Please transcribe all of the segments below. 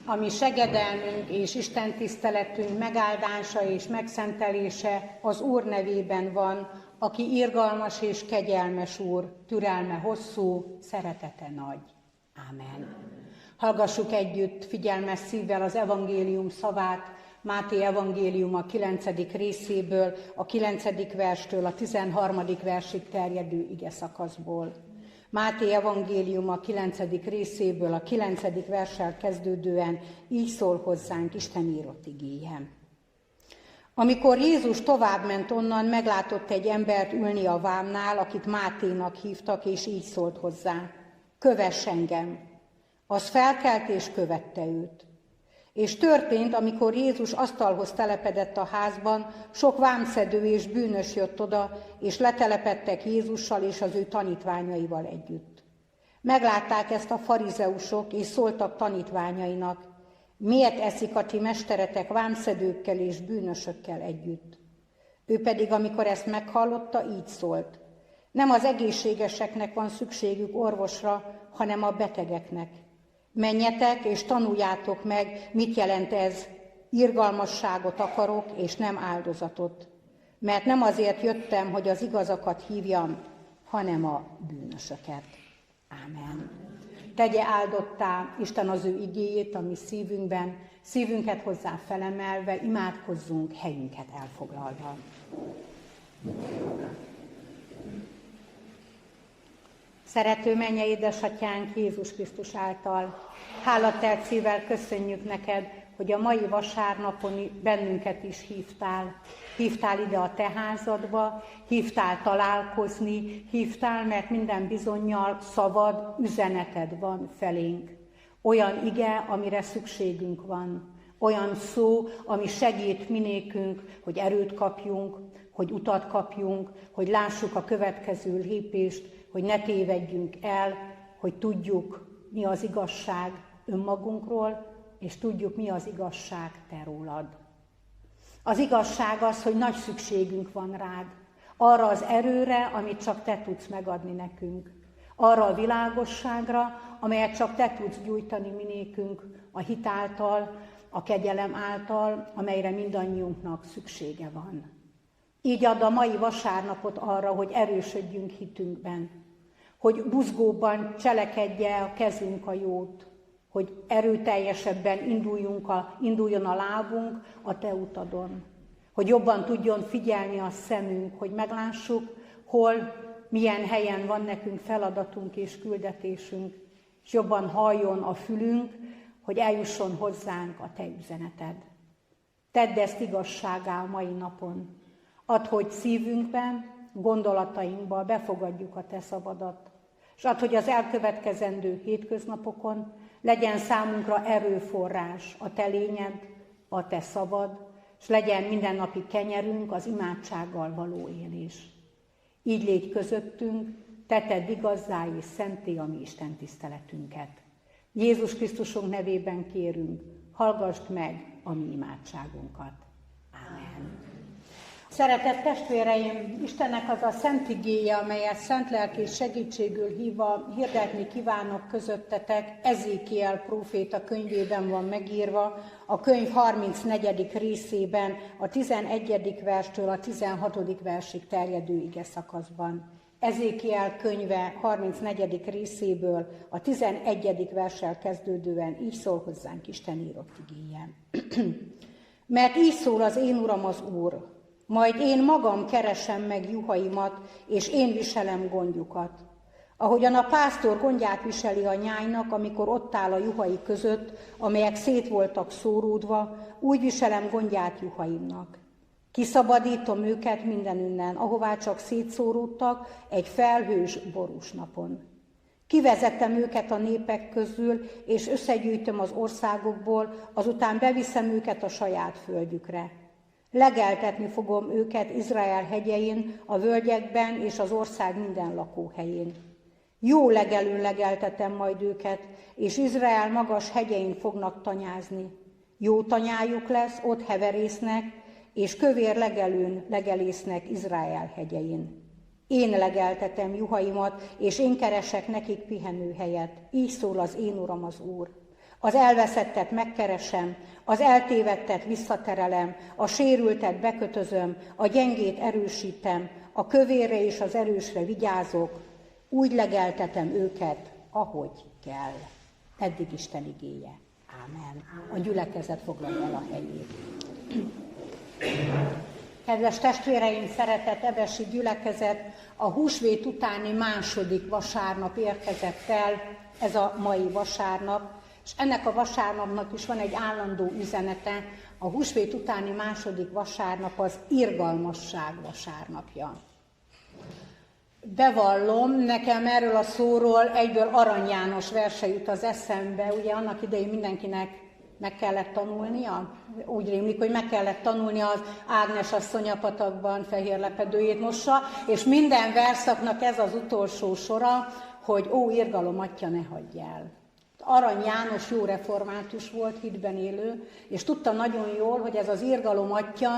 A mi segedelmünk és Isten tiszteletünk megáldása és megszentelése az Úr nevében van, aki irgalmas és kegyelmes Úr, türelme hosszú, szeretete nagy. Ámen. Hallgassuk együtt figyelmes szívvel az evangélium szavát, Máté evangéliuma 9. részéből, a 9. verstől a 13. versig terjedő igeszakaszból. Máté evangéliuma 9. részéből, a 9. verssel kezdődően így szól hozzánk Isten írott igéje. Amikor Jézus továbbment onnan, meglátott egy embert ülni a vámnál, akit Máténak hívtak, és így szólt hozzá: kövess engem! Az felkelt és követte őt. És történt, amikor Jézus asztalhoz telepedett a házban, sok vámszedő és bűnös jött oda, és letelepedtek Jézussal és az ő tanítványaival együtt. Meglátták ezt a farizeusok, és szóltak tanítványainak: miért eszik a ti mesteretek vámszedőkkel és bűnösökkel együtt? Ő pedig, amikor ezt meghallotta, így szólt: nem az egészségeseknek van szükségük orvosra, hanem a betegeknek. Menjetek és tanuljátok meg, mit jelent ez: irgalmasságot akarok, és nem áldozatot. Mert nem azért jöttem, hogy az igazakat hívjam, hanem a bűnösöket. Ámen. Tegye áldottá Isten az ő igéjét a mi szívünkben, szívünket hozzá felemelve, imádkozzunk helyünket elfoglalva. Szerető mennyei édesatyánk, Jézus Krisztus által, hálatelt szívvel köszönjük neked, hogy a mai vasárnapon bennünket is hívtál. Hívtál ide a te házadba, hívtál találkozni, hívtál, mert minden bizonnyal szabad üzeneted van felénk. Olyan ige, amire szükségünk van. Olyan szó, ami segít minékünk, hogy erőt kapjunk, hogy utat kapjunk, hogy lássuk a következő lépést, hogy ne tévedjünk el, hogy tudjuk, mi az igazság önmagunkról, és tudjuk, mi az igazság te rólad. Az igazság az, hogy nagy szükségünk van rád, arra az erőre, amit csak te tudsz megadni nekünk, arra a világosságra, amelyet csak te tudsz gyújtani minékünk a hit által, a kegyelem által, amelyre mindannyiunknak szüksége van. Így add a mai vasárnapot arra, hogy erősödjünk hitünkben, hogy buzgóban cselekedje a kezünk a jót, hogy erőteljesebben induljon a lábunk a te utadon, hogy jobban tudjon figyelni a szemünk, hogy meglássuk, hol, milyen helyen van nekünk feladatunk és küldetésünk, és jobban halljon a fülünk, hogy eljusson hozzánk a te üzeneted. Tedd ezt igazságá a mai napon. Add, hogy szívünkben, gondolatainkba befogadjuk a te szabadat, és add, hogy az elkövetkezendő hétköznapokon legyen számunkra erőforrás a te lényed, a te szavad, és legyen mindennapi kenyerünk az imádsággal való élés. Így légy közöttünk, te tedd igazzá és szenté a mi Isten tiszteletünket. Jézus Krisztusunk nevében kérünk, hallgassd meg a mi imádságunkat. Ámen. Szeretett testvéreim, Istennek az a szent igéje, amelyet szent lelki segítségül hívva hirdetni kívánok közöttetek, Ezékiel próféta könyvében van megírva, a könyv 34. részében, a 11. verstől a 16. versig terjedő igeszakaszban. Ezékiel könyve 34. részéből a 11. verssel kezdődően így szól hozzánk Isten írott igéje. Mert így szól az én Uram az Úr, majd én magam keresem meg juhaimat, és én viselem gondjukat. Ahogyan a pásztor gondját viseli a nyájnak, amikor ott áll a juhai között, amelyek szét voltak szóródva, úgy viselem gondját juhaimnak. Kiszabadítom őket mindenünnen, ahová csak szétszóródtak egy felhős, borús napon. Kivezettem őket a népek közül, és összegyűjtöm az országokból, azután beviszem őket a saját földjükre. Legeltetni fogom őket Izrael hegyein, a völgyekben és az ország minden lakóhelyén. Jó legelőn legeltetem majd őket, és Izrael magas hegyein fognak tanyázni. Jó tanyájuk lesz, ott heverésznek, és kövér legelőn legelésznek Izrael hegyein. Én legeltetem juhaimat, és én keresek nekik pihenőhelyet. Így szól az én Uram az Úr. Az elveszettet megkeresem, az eltévedtet visszaterelem, a sérültet bekötözöm, a gyengét erősítem, a kövérre és az erősre vigyázok, úgy legeltetem őket, ahogy kell. Eddig Isten igéje. Ámen. A gyülekezet foglalja el a helyét. Kedves testvéreim, szeretett ebesi gyülekezet, a húsvét utáni második vasárnap érkezett el, ez a mai vasárnap, és ennek a vasárnapnak is van egy állandó üzenete. A húsvét utáni második vasárnap az irgalmasság vasárnapja. Bevallom, nekem erről a szóról egyből Arany János verse jut az eszembe, ugye annak idején mindenkinek meg kellett tanulnia, úgy rémlik, hogy meg kellett tanulnia az Ágnes asszony a patakban fehér lepedőjét mossa, és minden verszaknak ez az utolsó sora, hogy ó, irgalom, atya, ne hagyj el. Arany János jó református volt, hitben élő, és tudta nagyon jól, hogy ez az irgalom atya,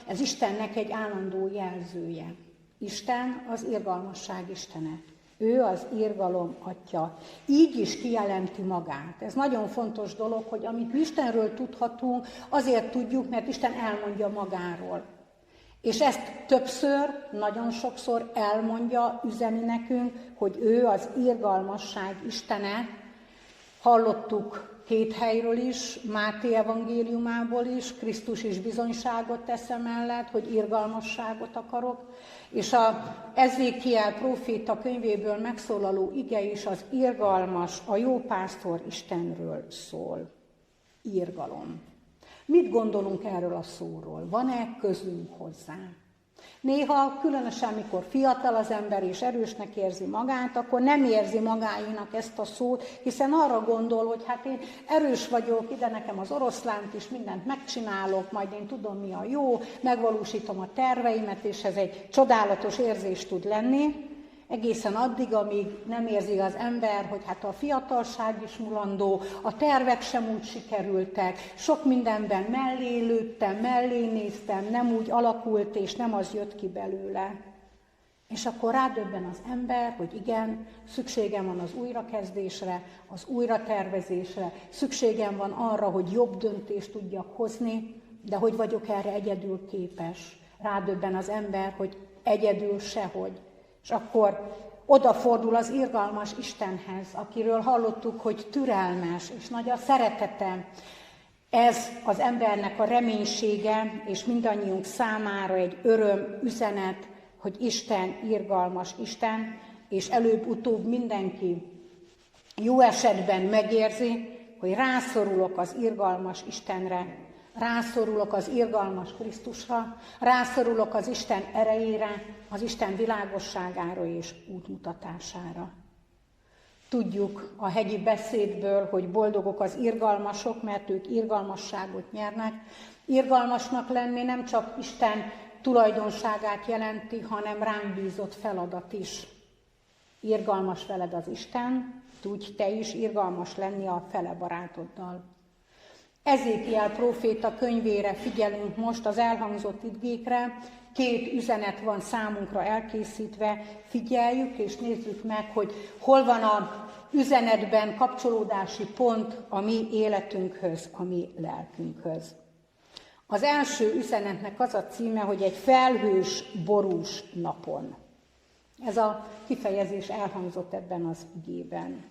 ez Istennek egy állandó jelzője. Isten az irgalmasság istene. Ő az irgalom atya. Így is kijelenti magát. Ez nagyon fontos dolog, hogy amit mi Istenről tudhatunk, azért tudjuk, mert Isten elmondja magáról. És ezt többször, nagyon sokszor elmondja, üzeni nekünk, hogy ő az irgalmasság istene. Hallottuk két helyről is, Máté evangéliumából is, Krisztus is bizonyságot tesz emellett, hogy irgalmasságot akarok, és a Ezékiel próféta könyvéből megszólaló ige is az irgalmas, a jó pásztor Istenről szól. Irgalom. Mit gondolunk erről a szóról? Van-e közünk hozzá? Néha, különösen mikor fiatal az ember és erősnek érzi magát, akkor nem érzi magáénak ezt a szót, hiszen arra gondol, hogy hát én erős vagyok, ide nekem az oroszlánt is, mindent megcsinálok, majd én tudom, mi a jó, megvalósítom a terveimet, és ez egy csodálatos érzés tud lenni, egészen addig, amíg nem érzi az ember, hogy hát a fiatalság is mulandó, a tervek sem úgy sikerültek, sok mindenben mellé lőttem, mellé néztem, nem úgy alakult, és nem az jött ki belőle. És akkor rádöbben az ember, hogy igen, szükségem van az újrakezdésre, az újratervezésre, szükségem van arra, hogy jobb döntést tudjak hozni, de hogy vagyok erre egyedül képes. Rádöbben az ember, hogy egyedül sehogy. És akkor odafordul az irgalmas Istenhez, akiről hallottuk, hogy türelmes és nagy a szeretete. Ez az embernek a reménysége, és mindannyiunk számára egy öröm üzenet, hogy Isten irgalmas Isten, és előbb-utóbb mindenki jó esetben megérzi, hogy rászorulok az irgalmas Istenre, rászorulok az irgalmas Krisztusra, rászorulok az Isten erejére, az Isten világosságára és útmutatására. Tudjuk a hegyi beszédből, hogy boldogok az irgalmasok, mert ők irgalmasságot nyernek. Irgalmasnak lenni nem csak Isten tulajdonságát jelenti, hanem ránk bízott feladat is. Irgalmas veled az Isten, tudj te is irgalmas lenni a fele barátoddal. Ezékiel próféta könyvére figyelünk most, az elhangzott igékre, két üzenet van számunkra elkészítve, figyeljük és nézzük meg, hogy hol van az üzenetben kapcsolódási pont a mi életünkhöz, a mi lelkünkhöz. Az első üzenetnek az a címe, hogy egy felhős, borús napon. Ez a kifejezés elhangzott ebben az igében.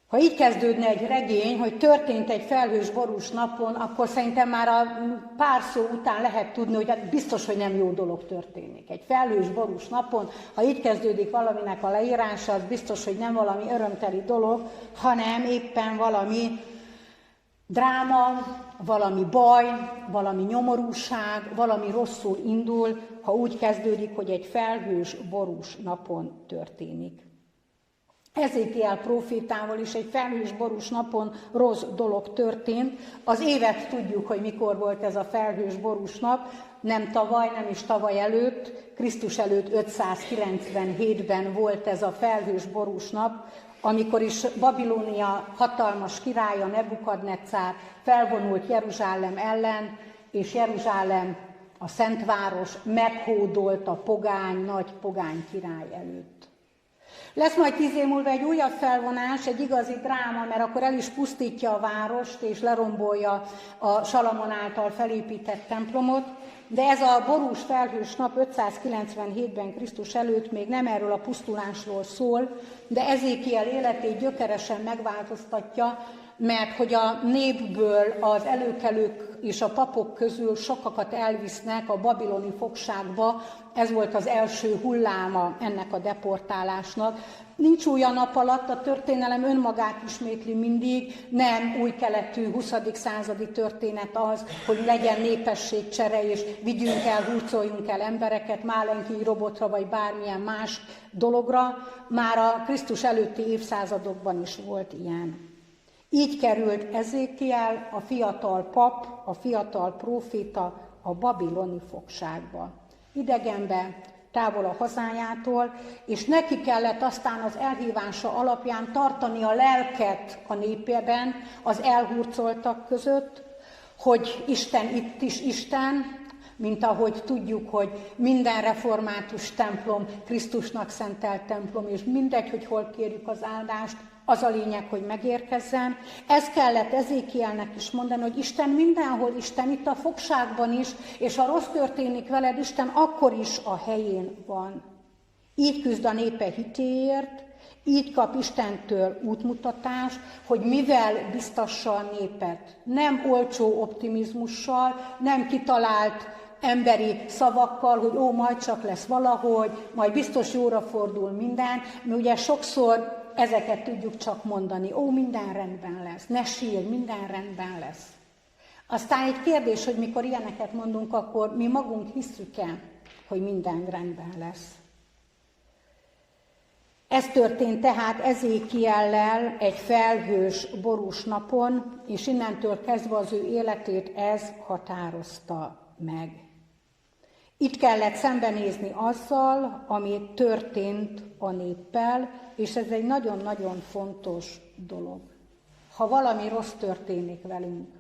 Ha így kezdődne egy regény, hogy történt egy felhős, borús napon, akkor szerintem már a pár szó után lehet tudni, hogy hát biztos, hogy nem jó dolog történik. Egy felhős, borús napon, ha így kezdődik valaminek a leírása, az biztos, hogy nem valami örömteli dolog, hanem éppen valami dráma, valami baj, valami nyomorúság, valami rosszul indul, ha úgy kezdődik, hogy egy felhős, borús napon történik. Ezékiel prófétával is egy felhős, borús napon rossz dolog történt. Az évet tudjuk, hogy mikor volt ez a felhős, borús nap, nem tavaly, nem is tavaly előtt, Krisztus előtt 597-ben volt ez a felhős, borús nap, amikor is Babilónia hatalmas királya, Nebukadnetszár felvonult Jeruzsálem ellen, és Jeruzsálem, a Szentváros meghódolt a pogány, nagy pogány király előtt. Lesz majd 10 év múlva egy újabb felvonás, egy igazi dráma, mert akkor el is pusztítja a várost, és lerombolja a Salamon által felépített templomot. De ez a borús felhős nap 597-ben Krisztus előtt még nem erről a pusztulásról szól, de Ezékiel életét gyökeresen megváltoztatja, mert hogy a népből az előkelők és a papok közül sokakat elvisznek a babiloni fogságba. Ez volt az első hulláma ennek a deportálásnak. Nincs új a nap alatt, a történelem önmagát ismétli mindig, nem új keletű 20. századi történet az, hogy legyen népességcsere, és vigyünk el, hurcoljunk el embereket Málenki robotra, vagy bármilyen más dologra. Már a Krisztus előtti évszázadokban is volt ilyen. Így került Ezékiel, a fiatal pap, a fiatal próféta a babiloni fogságba. Idegenbe, távol a hazájától, és neki kellett aztán az elhívása alapján tartani a lelket a népében, az elhurcoltak között, hogy Isten itt is Isten, mint ahogy tudjuk, hogy minden református templom Krisztusnak szentelt templom, és mindegy, hogy hol kérjük az áldást, az a lényeg, hogy megérkezzen. Ez kellett Ezékielnek is mondani, hogy Isten mindenhol Isten, itt a fogságban is, és ha rossz történik veled, Isten akkor is a helyén van. Így küzd a népe hitéért, így kap Istentől útmutatást, hogy mivel biztassa a népet. Nem olcsó optimizmussal, nem kitalált emberi szavakkal, hogy majd csak lesz valahogy, majd biztos jóra fordul minden. Mi ugye sokszor ezeket tudjuk csak mondani, minden rendben lesz, ne sírj, minden rendben lesz. Aztán egy kérdés, hogy mikor ilyeneket mondunk, akkor mi magunk hisszük-e, hogy minden rendben lesz. Ez történt tehát Ezékiellel egy felhős, borús napon, és innentől kezdve az ő életét ez határozta meg. Itt kellett szembenézni azzal, ami történt a néppel, és ez egy nagyon-nagyon fontos dolog. Ha valami rossz történik velünk,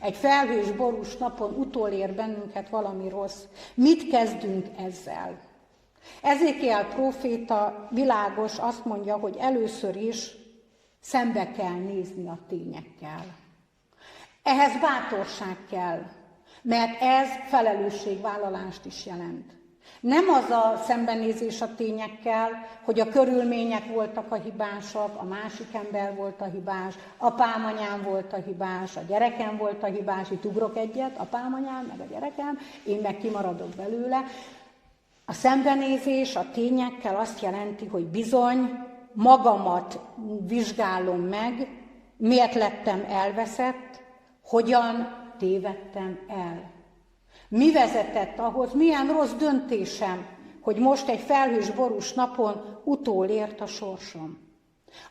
egy felhős, borús napon utolér bennünket valami rossz, mit kezdünk ezzel? Ezékiel próféta világos, azt mondja, hogy először is szembe kell nézni a tényekkel. Ehhez bátorság kell, mert ez felelősségvállalást is jelent. Nem az a szembenézés a tényekkel, hogy a körülmények voltak a hibásak, a másik ember volt a hibás, apám, anyám volt a hibás, a gyerekem volt a hibás, itt ugrok egyet, apám, anyám, meg a gyerekem, én meg kimaradok belőle. A szembenézés a tényekkel azt jelenti, hogy bizony magamat vizsgálom meg, miért lettem elveszett, hogyan tévedtem el. Mi vezetett ahhoz, milyen rossz döntésem, hogy most egy felhős, borús napon utolért a sorsom.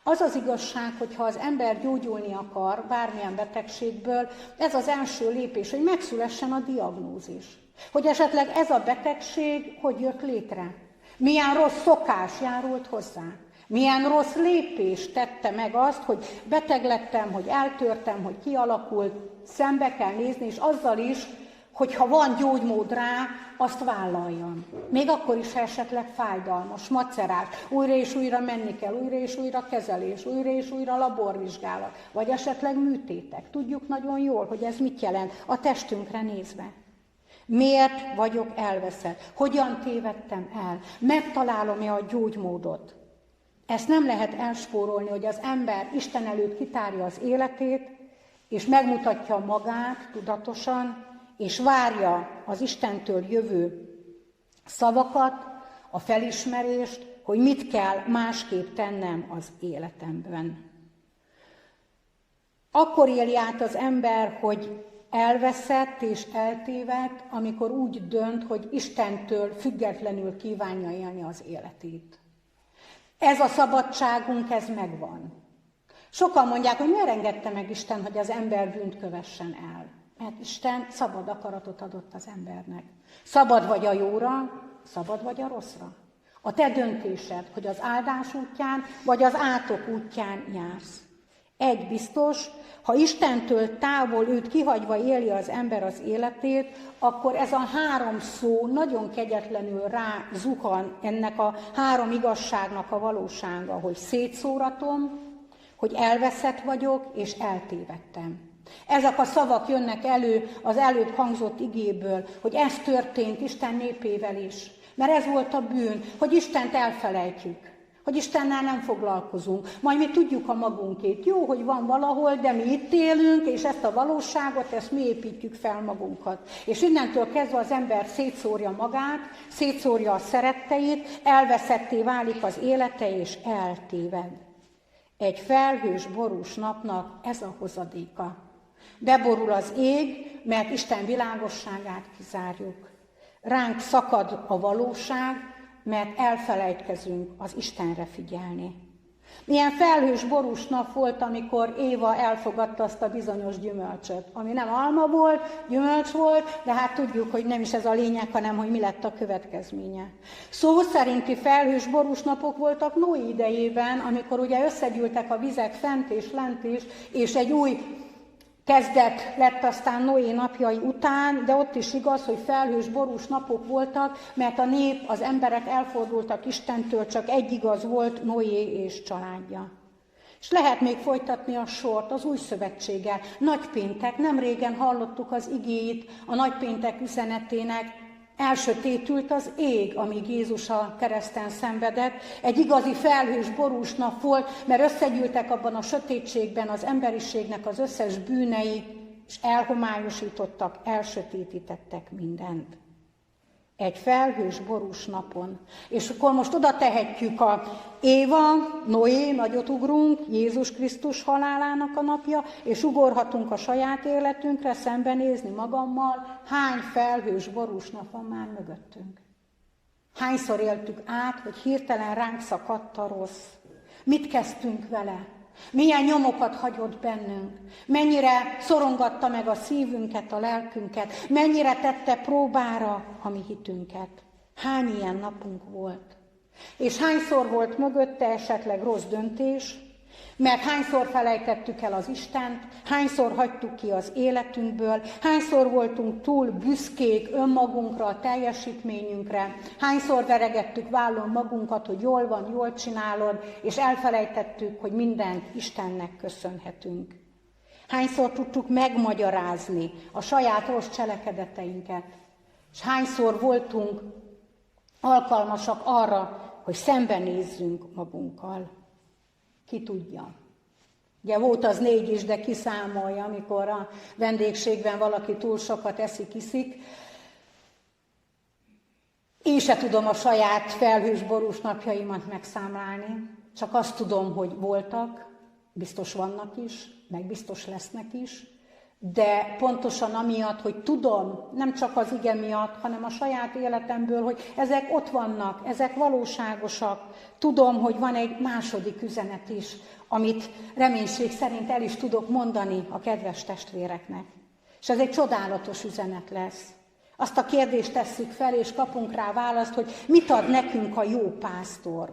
Az az igazság, hogy ha az ember gyógyulni akar bármilyen betegségből, ez az első lépés, hogy megszülessen a diagnózis. Hogy esetleg ez a betegség hogy jött létre? Milyen rossz szokás járult hozzá? Milyen rossz lépés tette meg azt, hogy beteg lettem, hogy eltörtem, hogy kialakult, szembe kell nézni, és azzal is, hogy ha van gyógymód rá, azt vállaljam. Még akkor is, ha esetleg fájdalmas, macerás, újra és újra menni kell, újra és újra kezelés, újra és újra laborvizsgálat, vagy esetleg műtétek. Tudjuk nagyon jól, hogy ez mit jelent a testünkre nézve. Miért vagyok elveszett? Hogyan tévedtem el? Megtalálom-e a gyógymódot? Ezt nem lehet elspórolni, hogy az ember Isten előtt kitárja az életét, és megmutatja magát tudatosan, és várja az Istentől jövő szavakat, a felismerést, hogy mit kell másképp tennem az életemben. Akkor éli át az ember, hogy elveszett és eltévedt, amikor úgy dönt, hogy Istentől függetlenül kívánja élni az életét. Ez a szabadságunk, ez megvan. Sokan mondják, hogy miért engedte meg Isten, hogy az ember bűnt kövessen el. Mert Isten szabad akaratot adott az embernek. Szabad vagy a jóra, szabad vagy a rosszra. A te döntésed, hogy az áldás útján, vagy az átok útján jársz. Egy biztos, ha Istentől távol őt kihagyva éli az ember az életét, akkor ez a 3 szó nagyon kegyetlenül rá zuhan ennek a 3 igazságnak a valósága, hogy szétszóratom, hogy elveszett vagyok és eltévedtem. Ezek a szavak jönnek elő az előbb hangzott igéből, hogy ez történt Isten népével is. Mert ez volt a bűn, hogy Istent elfelejtjük, hogy Istennel nem foglalkozunk. Majd mi tudjuk a magunkét. Jó, hogy van valahol, de mi itt élünk, és ezt a valóságot, ezt mi építjük fel magunkat. És innentől kezdve az ember szétszórja magát, szétszórja a szeretteit, elveszetté válik az élete, és eltéved. Egy felhős, borús napnak ez a hozadéka. Beborul az ég, mert Isten világosságát kizárjuk. Ránk szakad a valóság, mert elfelejtkezünk az Istenre figyelni. Milyen felhős, borús nap volt, amikor Éva elfogadta azt a bizonyos gyümölcsöt, ami nem alma volt, gyümölcs volt, de hát tudjuk, hogy nem is ez a lényeg, hanem hogy mi lett a következménye. Szó szerinti felhős, borús napok voltak Noé idejében, amikor ugye összegyűltek a vizek fent és lent is, és egy új kezdet lett aztán Noé napjai után, de ott is igaz, hogy felhős, borús napok voltak, mert a nép, az emberek elfordultak Istentől, csak egy igaz volt, Noé és családja. És lehet még folytatni a sort az új szövetséggel. Nagypéntek, nem régen hallottuk az igéit a nagypéntek üzenetének, elsötétült az ég, amíg Jézus a kereszten szenvedett. Egy igazi felhős, borús nap volt, mert összegyűltek abban a sötétségben az emberiségnek az összes bűnei, és elhomályosítottak, elsötétítettek mindent. Egy felhős, borús napon. És akkor most oda tehetjük a Éva, Noé, nagyot ugrunk, Jézus Krisztus halálának a napja, és ugorhatunk a saját életünkre, szembenézni magammal, hány felhős, borús nap van már mögöttünk. Hányszor éltük át, hogy hirtelen ránk szakadt a rossz. Mit kezdtünk vele? Milyen nyomokat hagyott bennünk, mennyire szorongatta meg a szívünket, a lelkünket, mennyire tette próbára a mi hitünket. Hány ilyen napunk volt? És hányszor volt mögötte esetleg rossz döntés, mert hányszor felejtettük el az Istent, hányszor hagytuk ki az életünkből, hányszor voltunk túl büszkék önmagunkra, a teljesítményünkre, hányszor veregettük vállon magunkat, hogy jól van, jól csinálod, és elfelejtettük, hogy mindent Istennek köszönhetünk. Hányszor tudtuk megmagyarázni a saját rossz cselekedeteinket, és hányszor voltunk alkalmasak arra, hogy szembenézzünk magunkkal. Ki tudja. Ugye volt az 4 is, de kiszámolja, amikor a vendégségben valaki túl sokat eszik-iszik. Én se tudom a saját felhős, borús napjaimat megszámlálni. Csak azt tudom, hogy voltak, biztos vannak is, meg biztos lesznek is. De pontosan amiatt, hogy tudom, nem csak az ige miatt, hanem a saját életemből, hogy ezek ott vannak, ezek valóságosak. Tudom, hogy van egy második üzenet is, amit reménység szerint el is tudok mondani a kedves testvéreknek. És ez egy csodálatos üzenet lesz. Azt a kérdést tesszük fel, és kapunk rá választ, hogy mit ad nekünk a jó pásztor.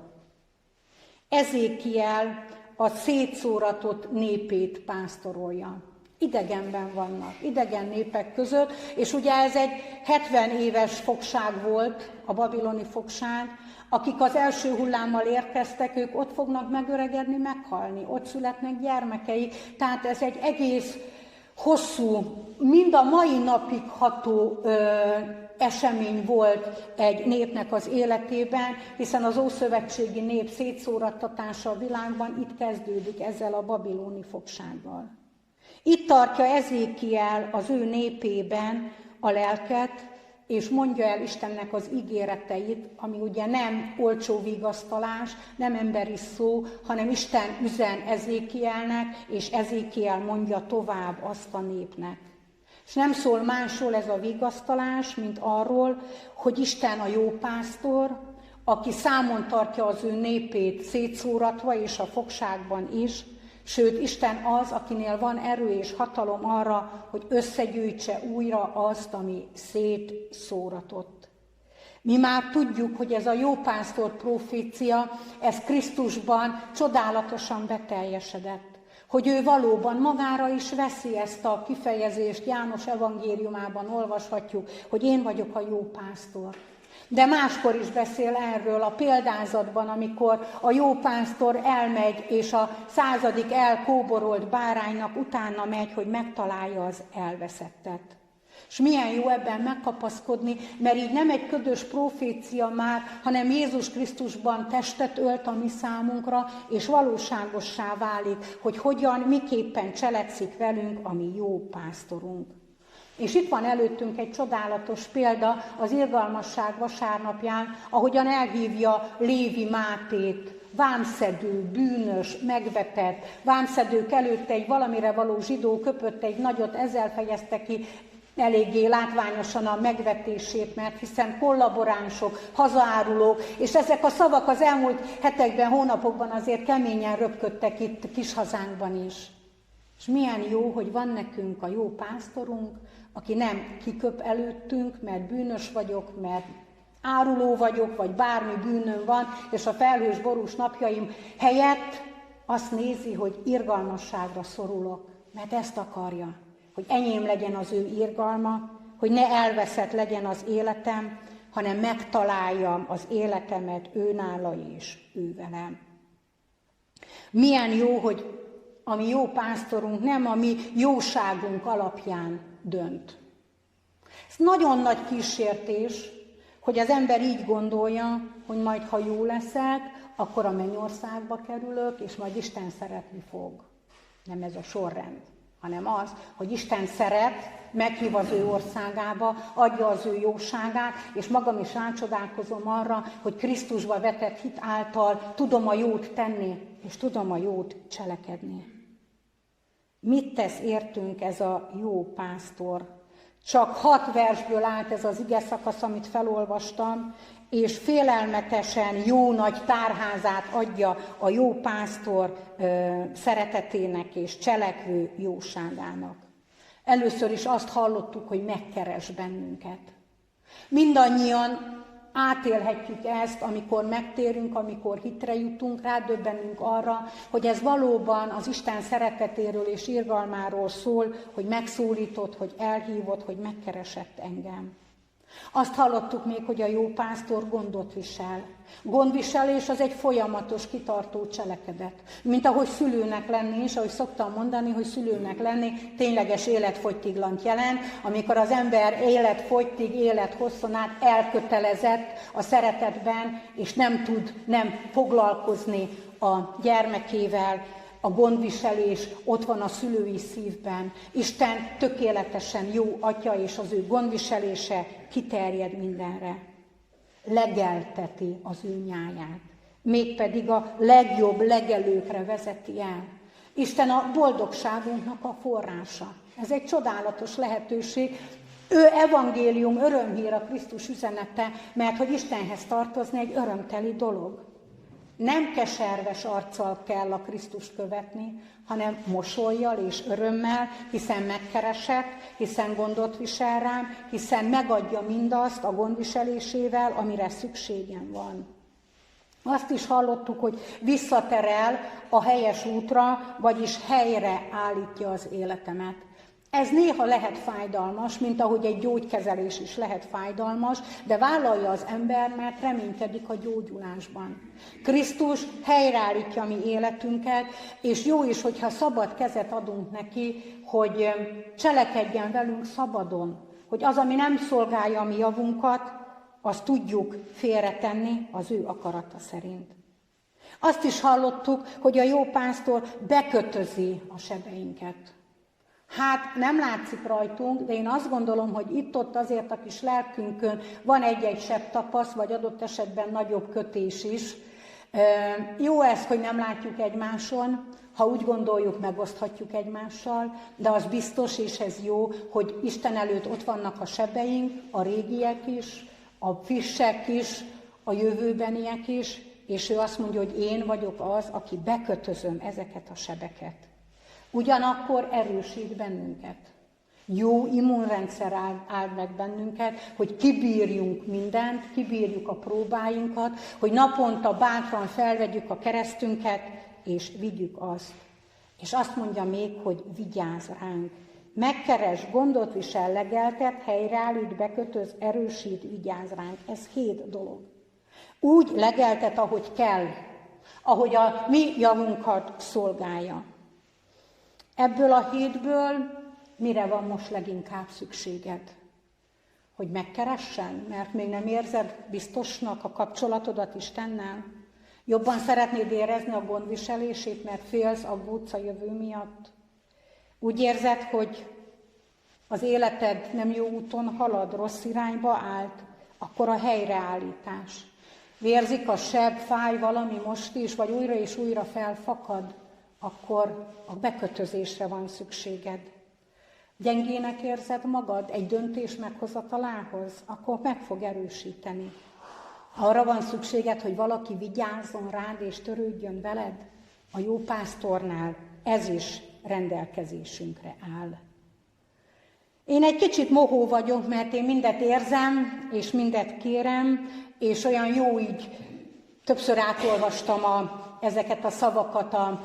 Ezékiel a szétszóratott népét pásztorolja. Idegenben vannak, idegen népek között, és ugye ez egy 70 éves fogság volt, a babiloni fogság, akik az első hullámmal érkeztek, ők ott fognak megöregedni, meghalni, ott születnek gyermekeik, tehát ez egy egész hosszú, mind a mai napig ható esemény volt egy népnek az életében, hiszen az ószövetségi nép szétszórattatása a világban itt kezdődik ezzel a babiloni fogsággal. Itt tartja Ezékiel az ő népében a lelket, és mondja el Istennek az ígéreteit, ami ugye nem olcsó vigasztalás, nem emberi szó, hanem Isten üzen Ezékielnek, és Ezékiel mondja tovább azt a népnek. És nem szól másról ez a vigasztalás, mint arról, hogy Isten a jó pásztor, aki számon tartja az ő népét szétszóratva és a fogságban is, sőt, Isten az, akinél van erő és hatalom arra, hogy összegyűjtse újra azt, ami szétszóratott. Mi már tudjuk, hogy ez a jó pásztor profécia, ez Krisztusban csodálatosan beteljesedett. hogy ő valóban magára is veszi ezt a kifejezést, János evangéliumában olvashatjuk, hogy én vagyok a jó pásztor. De máskor is beszél erről a példázatban, amikor a jó pásztor elmegy, és a 100. elkóborolt báránynak utána megy, hogy megtalálja az elveszettet. És milyen jó ebben megkapaszkodni, mert így nem egy ködös profécia már, hanem Jézus Krisztusban testet ölt a mi számunkra, és valóságossá válik, hogy hogyan, miképpen cselekszik velünk a mi jó pásztorunk. És itt van előttünk egy csodálatos példa az irgalmasság vasárnapján, ahogyan elhívja Lévi Mátét, vámszedő, bűnös, megvetett, vámszedők előtt egy valamire való zsidó köpött egy nagyot, ezzel fejezte ki eléggé látványosan a megvetését, mert hiszen kollaboránsok, hazaárulók, és ezek a szavak az elmúlt hetekben, hónapokban azért keményen röpködtek itt kis hazánkban is. És milyen jó, hogy van nekünk a jó pásztorunk, aki nem kiköp előttünk, mert bűnös vagyok, mert áruló vagyok, vagy bármi bűnöm van, és a felhős borús napjaim helyett azt nézi, hogy irgalmasságra szorulok, mert ezt akarja, hogy enyém legyen az ő irgalma, hogy ne elveszett legyen az életem, hanem megtaláljam az életemet őnála és ő velem. Milyen jó, hogy a mi jó pásztorunk nem a mi jóságunk alapján dönt. Ez nagyon nagy kísértés, hogy az ember így gondolja, hogy majd ha jó leszek, akkor a mennyországba kerülök, és majd Isten szeretni fog. Nem ez a sorrend, hanem az, hogy Isten szeret, meghív az ő országába, adja az ő jóságát, és magam is rácsodálkozom arra, hogy Krisztusba vetett hit által tudom a jót tenni, és tudom a jót cselekedni. Mit tesz értünk ez a jó pásztor? Csak 6 versből állt ez az ige szakasz, amit felolvastam, és félelmetesen jó nagy tárházát adja a jó pásztor szeretetének és cselekvő jóságának. Először is azt hallottuk, hogy megkeres bennünket. Mindannyian átélhetjük ezt, amikor megtérünk, amikor hitre jutunk, rádöbbenünk arra, hogy ez valóban az Isten szeretetéről és irgalmáról szól, hogy megszólított, hogy elhívott, hogy megkeresett engem. Azt hallottuk még, hogy a jó pásztor gondot visel. Gondviselés az egy folyamatos, kitartó cselekedet. Mint ahogy szülőnek lenni is, ahogy szoktam mondani, hogy szülőnek lenni tényleges életfogytiglant jelent, amikor az ember életfogytig, élethosszon át elkötelezett a szeretetben, és nem tud nem foglalkozni a gyermekével. A gondviselés ott van a szülői szívben. Isten tökéletesen jó atya, és az ő gondviselése kiterjed mindenre. Legelteti az ő nyáját. Mégpedig a legjobb legelőkre vezeti el. Isten a boldogságunknak a forrása. Ez egy csodálatos lehetőség. Ő evangélium, örömhír a Krisztus üzenete, mert hogy Istenhez tartozni egy örömteli dolog. Nem keserves arccal kell a Krisztust követni, hanem mosollyal és örömmel, hiszen megkeresett, hiszen gondot visel rám, hiszen megadja mindazt a gondviselésével, amire szükségem van. Azt is hallottuk, hogy visszaterel a helyes útra, vagyis helyre állítja az életemet. Ez néha lehet fájdalmas, mint ahogy egy gyógykezelés is lehet fájdalmas, de vállalja az ember, mert reménykedik a gyógyulásban. Krisztus helyreállítja a mi életünket, és jó is, hogyha szabad kezet adunk neki, hogy cselekedjen velünk szabadon, hogy az, ami nem szolgálja a mi javunkat, azt tudjuk félretenni az ő akarata szerint. Azt is hallottuk, hogy a jó pásztor bekötözi a sebeinket. Hát nem látszik rajtunk, de én azt gondolom, hogy itt-ott azért a kis lelkünkön van egy-egy sebb tapasz, vagy adott esetben nagyobb kötés is. Jó ez, hogy nem látjuk egymáson, ha úgy gondoljuk, megoszthatjuk egymással, de az biztos, és ez jó, hogy Isten előtt ott vannak a sebeink, a régiek is, a frissek is, a jövőbeniek is, és ő azt mondja, hogy én vagyok az, aki bekötözöm ezeket a sebeket. Ugyanakkor erősít bennünket. Jó immunrendszer áld meg bennünket, hogy kibírjunk mindent, kibírjuk a próbáinkat, hogy naponta bátran felvegyük a keresztünket, és vigyük azt. És azt mondja még, hogy vigyázz ránk. Megkeres, gondot visel, legeltet, helyreállít, bekötöz, erősít, vigyázz ránk. Ez 7 dolog. Úgy legeltet, ahogy kell, ahogy a mi javunkat szolgálja. Ebből a 7-ből mire van most leginkább szükséged? Hogy megkeressen, mert még nem érzed biztosnak a kapcsolatodat Istennel? Jobban szeretnéd érezni a gondviselését, mert félsz, aggódsz a jövő miatt? Úgy érzed, hogy az életed nem jó úton halad, rossz irányba állt, akkor a helyreállítás. Vérzik a seb, fáj valami most is, vagy újra és újra felfakad, akkor a bekötözésre van szükséged. Gyengének érzed magad egy döntés meghozatalához, akkor meg fog erősíteni. Arra van szükséged, hogy valaki vigyázzon rád és törődjön veled? A jó pásztornál ez is rendelkezésünkre áll. Én egy kicsit mohó vagyok, mert én mindet érzem, és mindet kérem, és olyan jó így, többször átolvastam ezeket a szavakat a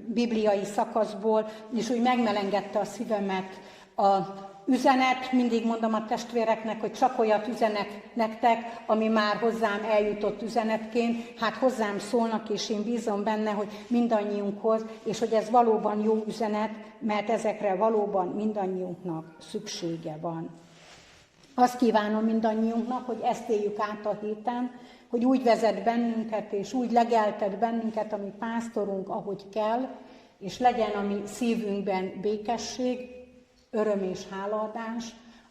bibliai szakaszból, és úgy megmelengedte a szívemet a üzenet. Mindig mondom a testvéreknek, hogy csak olyat üzenek nektek, ami már hozzám eljutott üzenetként. Hát hozzám szólnak, és én bízom benne, hogy mindannyiunkhoz, és hogy ez valóban jó üzenet, mert ezekre valóban mindannyiunknak szüksége van. Azt kívánom mindannyiunknak, hogy ezt éljük át a héten, hogy úgy vezet bennünket, és úgy legeltet bennünket, a mi pásztorunk, ahogy kell, és legyen a mi szívünkben békesség, öröm és hálaadás,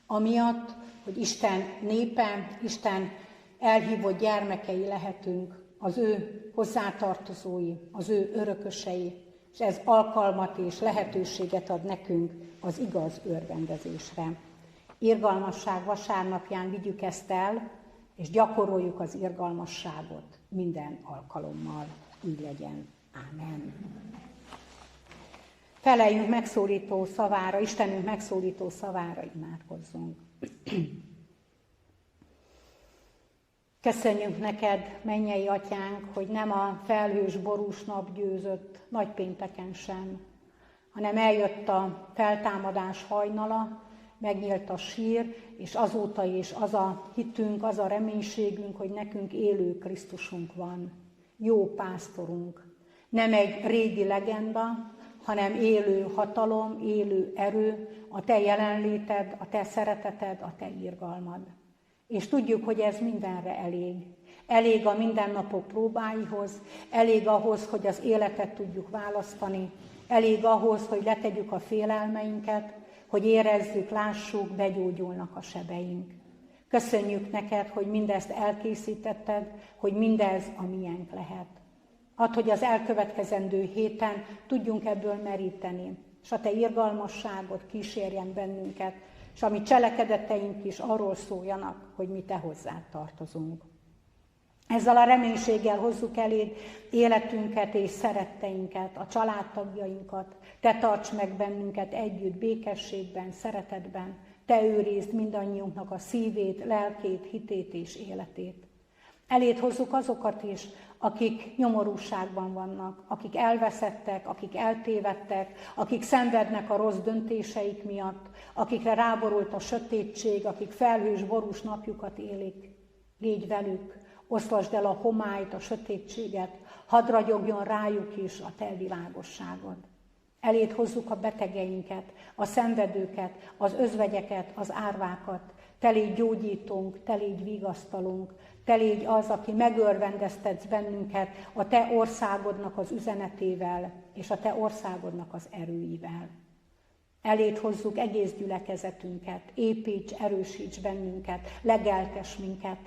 amiatt, hogy Isten népe, Isten elhívott gyermekei lehetünk, az ő hozzátartozói, az ő örökösei, és ez alkalmat és lehetőséget ad nekünk az igaz örvendezésre. Irgalmasság vasárnapján vigyük ezt el, és gyakoroljuk az irgalmasságot minden alkalommal. Így legyen. Ámen. Feleljünk megszólító szavára, Istenünk megszólító szavára imádkozzunk. Köszönjük neked, mennyei atyánk, hogy nem a felhős, borús nap győzött nagypénteken sem, hanem eljött a feltámadás hajnala, megnyílt a sír, és azóta is az a hitünk, az a reménységünk, hogy nekünk élő Krisztusunk van, jó pásztorunk. Nem egy régi legenda, hanem élő hatalom, élő erő, a te jelenléted, a te szereteted, a te irgalmad. És tudjuk, hogy ez mindenre elég. Elég a mindennapok próbáihoz, elég ahhoz, hogy az életet tudjuk választani, elég ahhoz, hogy letegyük a félelmeinket, hogy érezzük, lássuk, begyógyulnak a sebeink. Köszönjük neked, hogy mindezt elkészítetted, hogy mindez a miénk lehet. Add, hogy az elkövetkezendő héten tudjunk ebből meríteni, és a te irgalmasságod kísérjen bennünket, és a mi cselekedeteink is arról szóljanak, hogy mi te hozzád tartozunk. Ezzel a reménységgel hozzuk eléd életünket és szeretteinket, a családtagjainkat. Te tarts meg bennünket együtt békességben, szeretetben. Te őrizd mindannyiunknak a szívét, lelkét, hitét és életét. Eléd hozzuk azokat is, akik nyomorúságban vannak, akik elveszettek, akik eltévedtek, akik szenvednek a rossz döntéseik miatt, akikre ráborult a sötétség, akik felhős, borús napjukat élik. Légy velük, oszlasd el a homályt, a sötétséget, hadd ragyogjon rájuk is a te világosságod. Eléd hozzuk a betegeinket, a szenvedőket, az özvegyeket, az árvákat. Te légy gyógyítónk, te légy vigasztalunk, te légy az, aki megörvendeztetsz bennünket a te országodnak az üzenetével, és a te országodnak az erőivel. Eléd hozzuk egész gyülekezetünket, építs, erősíts bennünket, legeltes minket,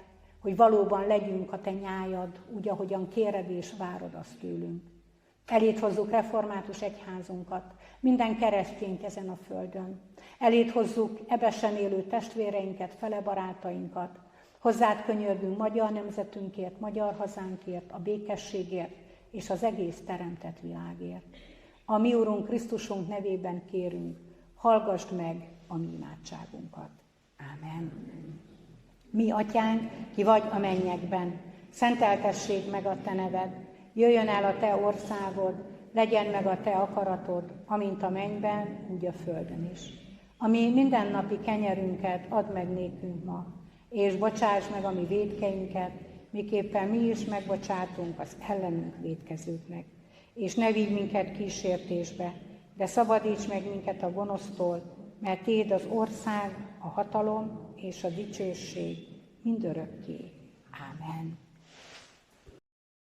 hogy valóban legyünk a te nyájad, úgy, ahogyan kéred és várod azt tőlünk. Eléd hozzuk református egyházunkat, minden keresztényt ezen a földön. Eléd hozzuk ebesen élő testvéreinket, fele barátainkat. Hozzád könyörgünk magyar nemzetünkért, magyar hazánkért, a békességért és az egész teremtett világért. A mi Urunk Krisztusunk nevében kérünk, hallgasd meg a mi imádságunkat. Ámen. Mi, Atyánk, ki vagy a mennyekben, szenteltessék meg a te neved, jöjjön el a te országod, legyen meg a te akaratod, amint a mennyben, úgy a földön is. Ami mindennapi kenyerünket add meg nékünk ma, és bocsáss meg a mi vétkeinket, miképpen mi is megbocsátunk az ellenünk vétkezőknek. És ne vigy minket kísértésbe, de szabadíts meg minket a gonosztól, mert Téd az ország, a hatalom és a dicsőség mindörökké. Ámen.